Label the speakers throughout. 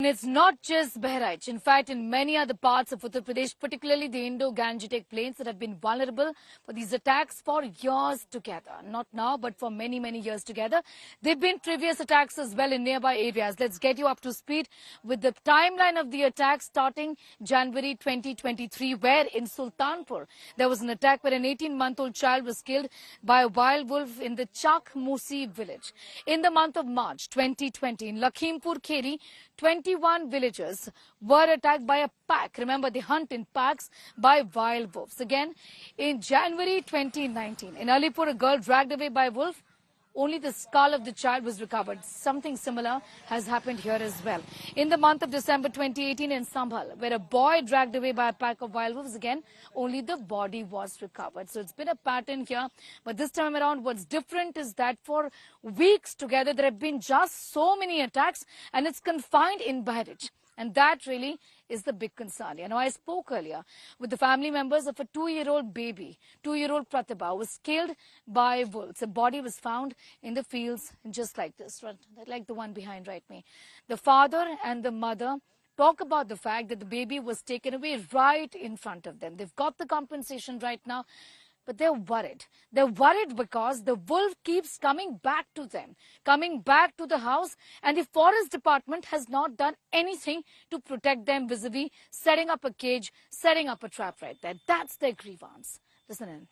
Speaker 1: And it's not just Bahraich. In fact, in many other parts of Uttar Pradesh, particularly the Indo-Gangetic plains that have been vulnerable for these attacks for years together. Not now, but for many, many years together. There have been previous attacks as well in nearby areas. Let's get you up to speed with the timeline of the attack starting January 2023, where in Sultanpur, there was an attack where an 18-month-old child was killed by a wild wolf in the Chak Musi village. In the month of March 2020, in Lakhimpur Kheri, 21 villagers were attacked by a pack. Remember, they hunt in packs by wild wolves. Again, in January 2019, in Alipur, a girl dragged away by a wolf. Only the skull of the child was recovered. Something similar has happened here as well. In the month of December 2018 in Sambhal, where a boy dragged away by a pack of wild wolves, again, only the body was recovered. So it's been a pattern here. But this time around, what's different is that for weeks together, there have been just so many attacks, and it's confined in Bahraich. And that really is the big concern. You know, I spoke earlier with the family members of a 2-year-old baby, 2-year-old Pratibha, who was killed by wolves. A body was found in the fields just like this, right? Like the one behind right me. The father and the mother talk about the fact that the baby was taken away right in front of them. They've got the compensation right now, but they're worried. They're worried because the wolf keeps coming back to them, coming back to the house, and the forest department has not done anything to protect them vis-a-vis setting up a cage, setting up a trap right there. That's their grievance. Listen in.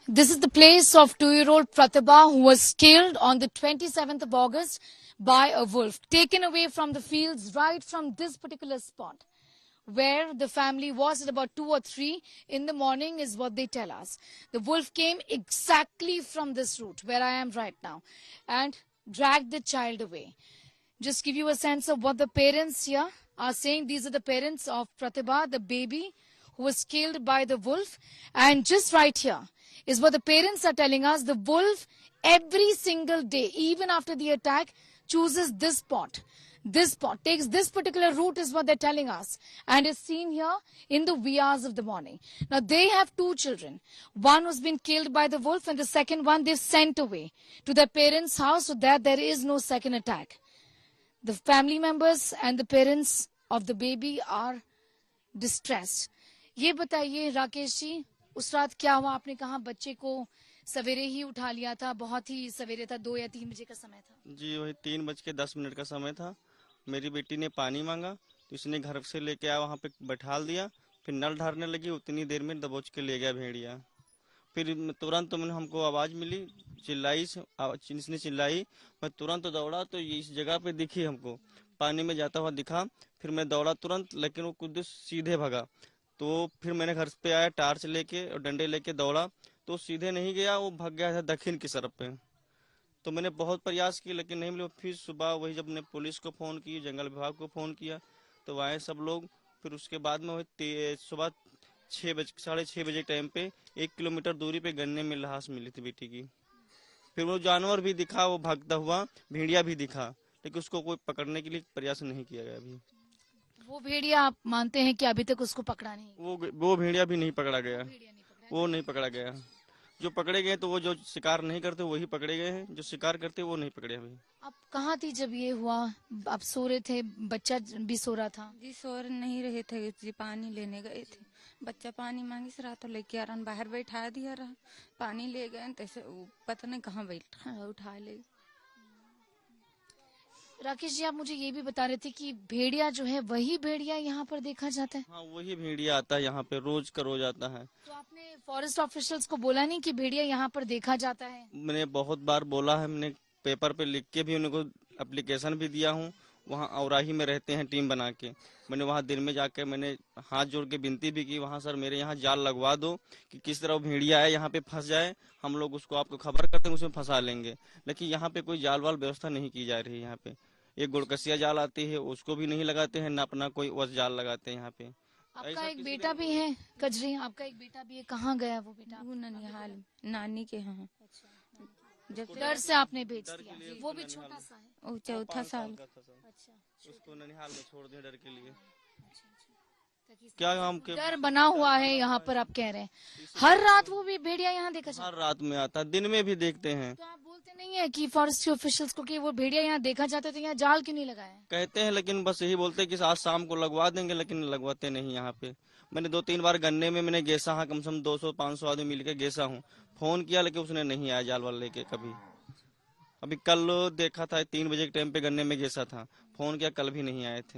Speaker 1: This is the place of 2-year-old Pratibha, who was killed on the 27th of August by a wolf, taken away from the fields right from this particular spot, where the family was at about 2 or 3 in the morning is what they tell us. The wolf came exactly from this route where I am right now and dragged the child away. Just give you a sense of what the parents here are saying. These are the parents of Pratibha, the baby who was killed by the wolf. And just right here is what the parents are telling us. The wolf every single day, even after the attack, chooses this spot. This spot, takes this particular route is what they're telling us, and is seen here in the wee hours of the morning. Now, they have 2 children. One who's been killed by the wolf, and the second one they've sent away to their parents' house so that there is no second attack. The family members and the parents of the baby are distressed. ये बताइए राकेश जी, उस रात क्या हुआ? आपने कहा बच्चे को सवेरे ही उठा लिया था, बहुत ही सवेरे था, 2 या 3 बजे का समय था।
Speaker 2: जी, वही 3:10 का समय था। मेरी बेटी ने पानी मांगा तो इसने घर से लेके आया, वहाँ पे बैठाल दिया, फिर नल ढारने लगी, उतनी देर में दबोच के ले गया भेड़िया। फिर तुरंत हमको आवाज़ मिली, इसने चिल्लाई, मैं तुरंत दौड़ा तो ये इस जगह पे दिखी, हमको पानी में जाता हुआ दिखा। फिर मैं दौड़ा तुरंत, लेकिन वो खुद सीधे भगा। तो फिर मैंने घर पे आया, टार्च लेके और डंडे लेके दौड़ा तो सीधे नहीं गया, वो भाग गया था दक्षिण की तरफ पे। तो मैंने बहुत प्रयास किए लेकिन नहीं मिले। फिर सुबह वही जब ने पुलिस को फ़ोन की, जंगल विभाग को फ़ोन किया तो आए सब लोग। फिर उसके बाद में सुबह 6:30 बजे टाइम पे 1 किलोमीटर दूरी पे गन्ने में लाश मिली थी बेटी की। फिर वो जानवर भी दिखा, वो भागता हुआ भेड़िया भी दिखा, लेकिन उसको कोई पकड़ने के लिए प्रयास नहीं किया गया अभी।
Speaker 1: वो भेड़िया आप मानते हैं कि अभी तक उसको पकड़ा नहीं?
Speaker 2: वो भेड़िया भी नहीं पकड़ा गया, वो नहीं पकड़ा गया। जो पकड़े गए तो वो जो शिकार नहीं करते वही पकड़े गए हैं, जो शिकार करते वो नहीं पकड़े अभी।
Speaker 1: आप कहाँ थी जब ये हुआ? आप सो रहे थे, बच्चा भी सो रहा था?
Speaker 3: जी सो नहीं रहे थे जी, पानी लेने गए थे। बच्चा पानी मांगी से रहा तो लेके आ रहा, बाहर बैठा दिया रहा, पानी ले गए तो पता नहीं कहाँ बैठा, उठा ले।
Speaker 1: राकेश जी, आप मुझे ये भी बता रहे थे कि भेड़िया जो है वही भेड़िया यहाँ पर देखा जाता है?
Speaker 2: हाँ, वही भेड़िया आता है यहाँ पे, रोज का रोज आता है।
Speaker 1: तो आपने फॉरेस्ट ऑफिशियल्स को बोला नहीं कि भेड़िया यहाँ पर देखा जाता है?
Speaker 2: मैंने बहुत बार बोला है, मैंने पेपर पे लिख के भी उनको एप्लीकेशन भी दिया हूँ। वहाँ औराही में रहते हैं टीम बना के, मैंने वहाँ दिन में जाकर मैंने हाथ जोड़ के विनती भी की, वहाँ सर मेरे यहाँ जाल लगवा दो कि किस तरह भेड़िया है यहाँ पे फंस जाए, हम लोग उसको आपको खबर करते हैं, उसमें फंसा लेंगे। लेकिन यहाँ पे कोई जाल वाल व्यवस्था नहीं की जा रही है। यहाँ पे एक गुड़कसिया जाल आती है, उसको भी नहीं लगाते हैं, न अपना कोई वस जाल लगाते हैं यहाँ पे।
Speaker 1: आपका एक बेटा भी है कजरी, आपका एक बेटा भी है, कहाँ गया वो बेटा?
Speaker 3: वो ननिहाल नानी के यहाँ। जब
Speaker 1: डर से आपने भेज दिया? वो भी छोटा सा है?
Speaker 3: वो 4था साल।
Speaker 1: अच्छा,
Speaker 2: उसको ननिहाल में छोड़ दिया डर के लिए। क्या हम के
Speaker 1: डर बना हुआ है यहाँ पर, आप कह रहे हैं हर रात वो भी भेड़िया यहाँ देखा जाता है।
Speaker 2: हर रात में आता है, दिन में भी देखते हैं।
Speaker 1: तो आप बोलते नहीं है कि फॉरेस्ट ऑफिशियल्स को कि वो भेड़िया यहाँ देखा जाता है तो यहाँ जाल क्यों नहीं लगाए?
Speaker 2: कहते हैं लेकिन बस यही बोलते हैं कि आज शाम को लगवा देंगे, लेकिन लगवाते नहीं यहाँ पे। मैंने 2-3 बार गन्ने में मैंने गेसा हाँ, कम से कम 200-500 आदमी मिलकर गेसा हूँ, फोन किया लेकिन उसने नहीं आया जाल वाल लेके कभी। अभी कल देखा था 3 बजे के टाइम पे गन्ने में गेसा था, फोन किया कल भी नहीं आए थे।